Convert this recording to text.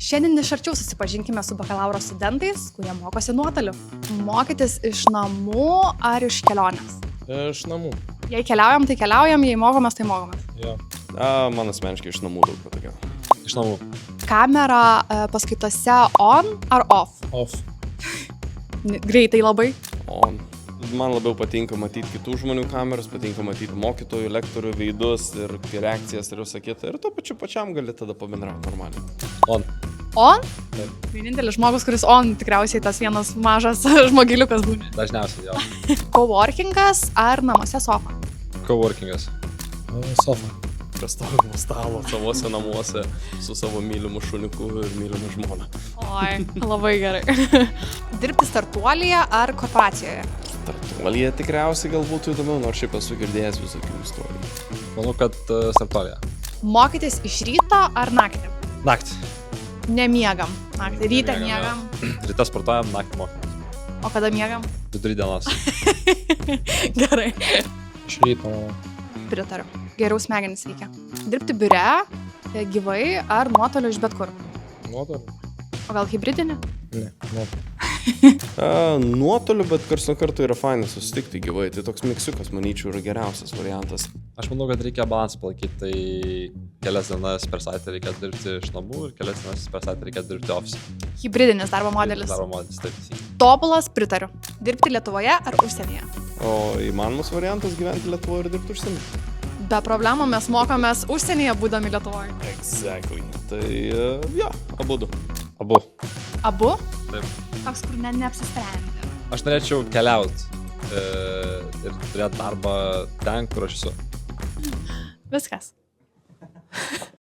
Šiandien iš arčiau susipažinkime su bakalauro studentais, kurie mokosi nuotoliu. Mokytis iš namų ar iš kelionės? Iš namų. Jei keliaujam, tai keliaujam, jei mokomės, tai mokomės. Jo. Man asmeniškai iš namų daug patokio. Iš namų. Kamera paskaitose on ar off? Off. Greitai labai. O man labiau patinka matyti kitų žmonių kameras, patinka matyti mokytojų, lektorių veidus ir reakcijas ir visą kitą. Ir tuo pačiu pačiam gali tada pabendrauti normaliai. On. On? Taip. Vienintelis žmogus, kuris on, tikriausiai tas vienas mažas žmogiliukas būna. Dažniausiai jo. Coworkingas ar namuose sofa? Coworkingas. Sofa. Prie stovimo stalo, savose namuose, su savo mylimu šuniuku ir mylimu žmona. Oi, labai gerai. Dirbti startuolyje ar korporacijoje? Startuolyje tikriausiai gal būtų įdomiau, nors šiaip esu girdėjęs visokių istorijų. Manau, kad startuolija. Mokytis iš ryto ar naktį? Naktį. Nemiegam. Naktį. Ryte miegam. Ryte sportuojam, naktį mokymės. O kada miegam? Vidury dienos. Gerai. Iš ryto. Pritariu. Geriau smegenys veikia. Dirbti biure, gyvai ar nuotoliu iš bet kur? Nuotoliu? O gal hibridinį? Ne, nuotoliu. Nuotoliu, bet kars nuo karto yra fainai susitikti gyvai. Tai toks miksiukas, manyčiau, yra geriausias variantas. Aš manau, kad reikia balansą palaikyti. Tai kelias dienas per savaitę reikia dirbti iš namų ir kelias dienas per savaitę reikia dirbti ofise. Hibridinis darbo modelis. Darbo modelis, taip. Tobulas, pritariu. Dirbti Lietuvoje ar užsienyje? O įmanomas variantas gyventi Lietuvoje ir dirbti užsienį? Be problemų mes mokomės užsienyje, būdami Lietuvoje. Exactly. Tai jo, abudu. Abu. Abu? Taip. Toks, kur neapsisprendė. Aš norėčiau keliauti ir turėti darbą ten, kur aš esu. Viskas.